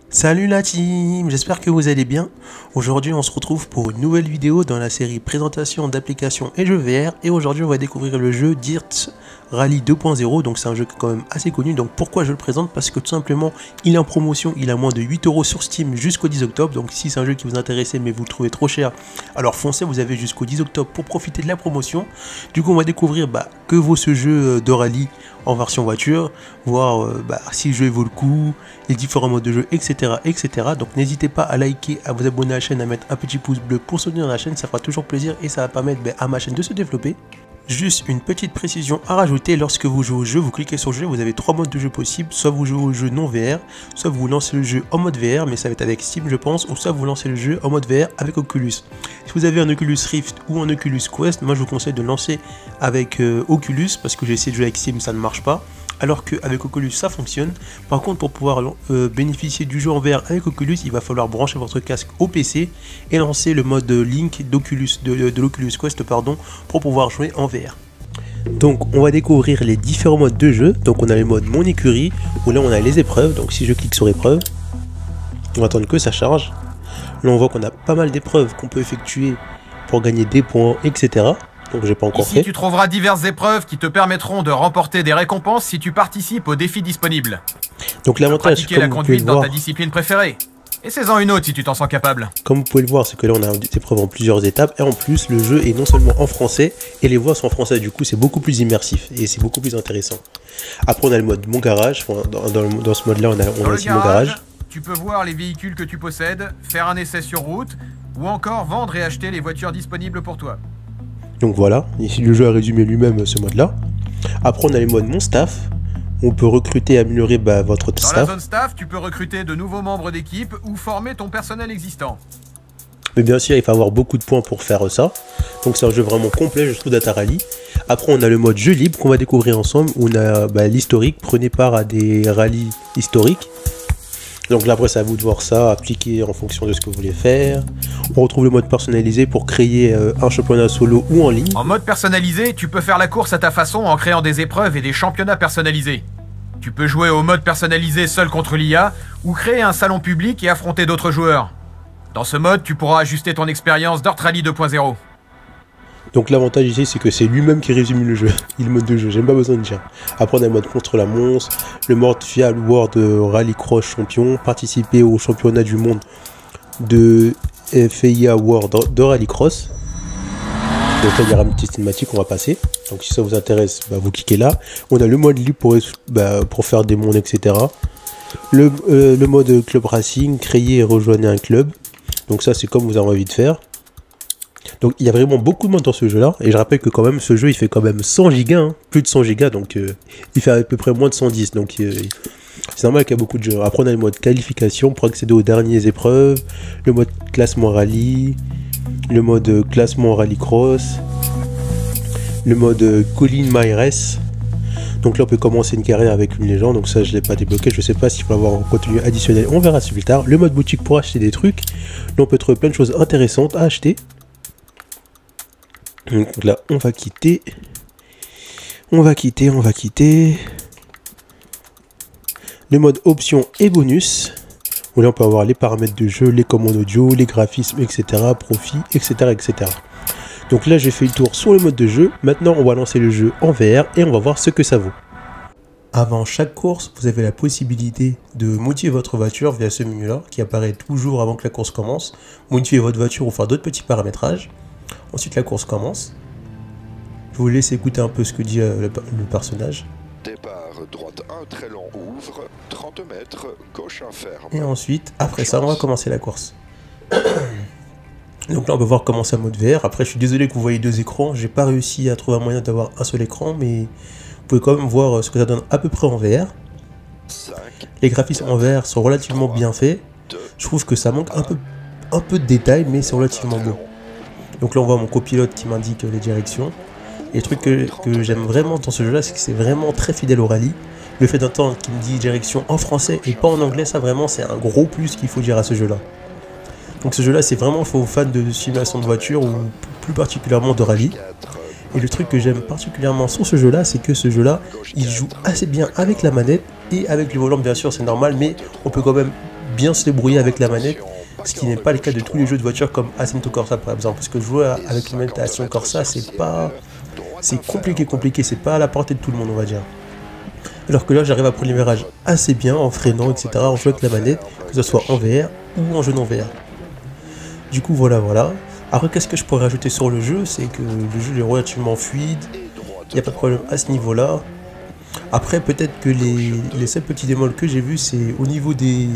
Salut la team, j'espère que vous allez bien. Aujourd'hui on se retrouve pour une nouvelle vidéo dans la série présentation d'applications et jeux VR. Et aujourd'hui on va découvrir le jeu Dirt Rally 2.0. Donc c'est un jeu quand même assez connu. Donc pourquoi je le présente? Parce que tout simplement il est en promotion, il a moins de 8 € sur Steam jusqu'au 10 octobre. Donc si c'est un jeu qui vous intéresse mais vous le trouvez trop cher, alors foncez, vous avez jusqu'au 10 octobre pour profiter de la promotion. Du coup on va découvrir que vaut ce jeu de rallye en version voiture, voir si le jeu vaut le coup, les différents modes de jeu, etc. etc. Donc n'hésitez pas à liker, à vous abonner à la chaîne, à mettre un petit pouce bleu pour soutenir la chaîne, ça fera toujours plaisir et ça va permettre à ma chaîne de se développer. Juste une petite précision à rajouter, lorsque vous jouez au jeu, vous cliquez sur le jeu, vous avez 3 modes de jeu possibles, soit vous jouez au jeu non VR, soit vous lancez le jeu en mode VR, mais ça va être avec Steam je pense, ou soit vous lancez le jeu en mode VR avec Oculus. Si vous avez un Oculus Rift ou un Oculus Quest, moi je vous conseille de lancer avec Oculus, parce que j'ai essayé de jouer avec Steam, ça ne marche pas. Alors qu'avec Oculus ça fonctionne. Par contre pour pouvoir bénéficier du jeu en VR avec Oculus, il va falloir brancher votre casque au PC et lancer le mode Link de l'Oculus Quest pour pouvoir jouer en VR. Donc on va découvrir les différents modes de jeu. Donc on a le mode mon écurie où là on a les épreuves. Donc si je clique sur épreuve, on va attendre que ça charge. Là on voit qu'on a pas mal d'épreuves qu'on peut effectuer pour gagner des points, etc. Donc j'ai pas encore fait. Ici tu trouveras diverses épreuves qui te permettront de remporter des récompenses si tu participes aux défis disponibles. Donc l'avantage, pratiquer la conduite dans ta discipline préférée. Essaie-en une autre si tu t'en sens capable. Comme vous pouvez le voir, c'est que là on a des épreuves en plusieurs étapes et en plus le jeu est non seulement en français et les voix sont en français, du coup c'est beaucoup plus immersif et c'est beaucoup plus intéressant. Après on a le mode mon garage, dans ce mode là on a aussi mon garage. Tu peux voir les véhicules que tu possèdes, faire un essai sur route ou encore vendre et acheter les voitures disponibles pour toi. Donc voilà, ici le jeu a résumé lui-même ce mode là. Après on a les modes mon staff, on peut recruter et améliorer votre staff. Dans la zone staff, tu peux recruter de nouveaux membres d'équipe ou former ton personnel existant. Mais bien sûr il faut avoir beaucoup de points pour faire ça. Donc c'est un jeu vraiment complet je trouve, Data Rally. Après on a le mode jeu libre qu'on va découvrir ensemble, où on a l'historique, prenez part à des rallyes historiques. Donc là après c'est à vous de voir ça, appliquer en fonction de ce que vous voulez faire. On retrouve le mode personnalisé pour créer un championnat solo ou en ligne. En mode personnalisé, tu peux faire la course à ta façon en créant des épreuves et des championnats personnalisés. Tu peux jouer au mode personnalisé seul contre l'IA ou créer un salon public et affronter d'autres joueurs. Dans ce mode, tu pourras ajuster ton expérience Dirt Rally 2.0. Donc l'avantage ici c'est que c'est lui-même qui résume le jeu, le mode de jeu, j'ai pas besoin de dire. Après on a le mode contre la monstre, le mode fiable World Rallycross champion, participer au championnat du monde de FIA World de Rallycross. Donc là il y aura une petite cinématique, on va passer. Donc si ça vous intéresse, vous cliquez là. On a le mode libre pour faire des mondes, etc. Le mode club racing, créer et rejoindre un club. Donc ça c'est comme vous avez envie de faire. Donc il y a vraiment beaucoup de monde dans ce jeu là, et je rappelle que quand même ce jeu il fait quand même 100 gigas, hein, plus de 100 gigas, donc il fait à peu près moins de 110, donc c'est normal qu'il y a beaucoup de jeux. Après on a le mode qualification pour accéder aux dernières épreuves, le mode classement rallye, le mode classement rallycross, le mode Colin Myres. Donc là on peut commencer une carrière avec une légende, donc ça je l'ai pas débloqué, je sais pas s'il faut avoir un contenu additionnel, on verra ça plus tard. Le mode boutique pour acheter des trucs, là on peut trouver plein de choses intéressantes à acheter. Donc là on va quitter. Le mode options et bonus, où là on peut avoir les paramètres de jeu, les commandes audio, les graphismes, etc. Profit, etc. etc. Donc là j'ai fait le tour sur le mode de jeu. Maintenant on va lancer le jeu en VR et on va voir ce que ça vaut. Avant chaque course, vous avez la possibilité de modifier votre voiture via ce menu là, qui apparaît toujours avant que la course commence. Modifier votre voiture ou faire d'autres petits paramétrages. Ensuite la course commence. Je vous laisse écouter un peu ce que dit le personnage. Départ droite 1 très long ouvre, 30 mètres, gauche 1 ferme. Et ensuite, après ça, on va commencer la course. Donc là on peut voir comment ça mode VR. Après je suis désolé que vous voyez deux écrans. J'ai pas réussi à trouver un moyen d'avoir un seul écran, mais vous pouvez quand même voir ce que ça donne à peu près en VR. 5, Les graphismes en VR sont relativement bien faits. Je trouve que ça manque un peu de détails, mais c'est relativement beau. Donc là on voit mon copilote qui m'indique les directions. Et le truc que j'aime vraiment dans ce jeu là, c'est que c'est vraiment très fidèle au rallye. Le fait d'entendre qu'il me dit direction en français et pas en anglais, ça vraiment c'est un gros plus qu'il faut dire à ce jeu là. Donc ce jeu là c'est vraiment aux fans de simulation de voiture ou plus particulièrement de rallye. Et le truc que j'aime particulièrement sur ce jeu là, c'est que ce jeu là il joue assez bien avec la manette et avec le volant, bien sûr c'est normal, mais on peut quand même bien se débrouiller avec la manette, ce qui n'est pas le cas de tous les jeux de voiture comme Assetto Corsa par exemple, parce que jouer avec la manette Assetto Corsa, c'est compliqué, c'est pas à la portée de tout le monde, on va dire. Alors que là, j'arrive à prendre les virages assez bien en freinant, etc. en jouant avec la manette, que ce soit en VR ou en jeu non VR. Du coup, voilà. Après, qu'est-ce que je pourrais rajouter sur le jeu? C'est que le jeu est relativement fluide, il n'y a pas de problème à ce niveau-là. Après, peut-être que les seuls petits démons que j'ai vus, c'est au niveau des...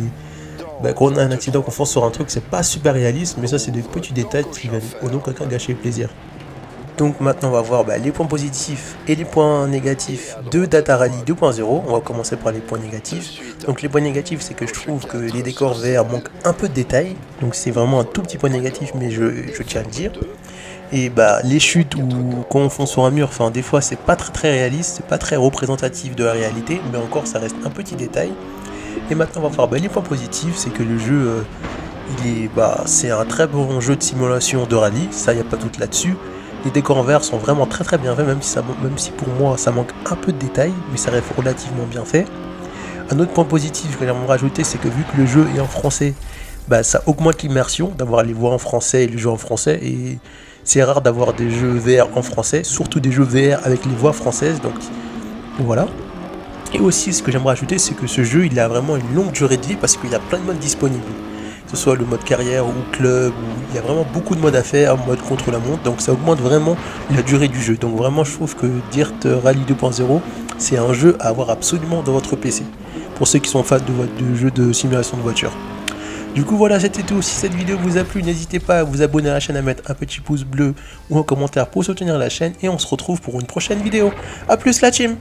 quand on a un accident, qu'on fonce sur un truc, c'est pas super réaliste, mais ça, c'est des petits détails qui viennent au nom quelqu'un gâcher le plaisir. Donc maintenant on va voir les points positifs et les points négatifs de Data Rally 2.0. On va commencer par les points négatifs. Donc les points négatifs, c'est que je trouve que les décors VR manquent un peu de détails. Donc c'est vraiment un tout petit point négatif, mais je tiens à le dire. Et les chutes ou quand on fonce sur un mur, enfin des fois c'est pas très réaliste, c'est pas très représentatif de la réalité, mais encore ça reste un petit détail. Et maintenant on va voir les points positifs, c'est que le jeu c'est un très bon jeu de simulation de rallye, ça y a pas de doute là-dessus. Les décors en VR sont vraiment très bien faits, même si pour moi ça manque un peu de détails, mais ça reste relativement bien fait. Un autre point positif que j'aimerais rajouter, c'est que vu que le jeu est en français, ça augmente l'immersion d'avoir les voix en français et les jeux en français, et c'est rare d'avoir des jeux VR en français, surtout des jeux VR avec les voix françaises, donc voilà. Et aussi ce que j'aimerais rajouter, c'est que ce jeu il a vraiment une longue durée de vie parce qu'il y a plein de modes disponibles. Que ce soit le mode carrière ou club, il y a vraiment beaucoup de modes à faire, mode contre la montre, donc ça augmente vraiment la durée du jeu. Donc vraiment je trouve que Dirt Rally 2.0 c'est un jeu à avoir absolument dans votre PC, pour ceux qui sont fans de jeux de simulation de voiture. Du coup voilà, c'était tout. Si cette vidéo vous a plu, n'hésitez pas à vous abonner à la chaîne, à mettre un petit pouce bleu ou un commentaire pour soutenir la chaîne, et on se retrouve pour une prochaine vidéo. A plus la team!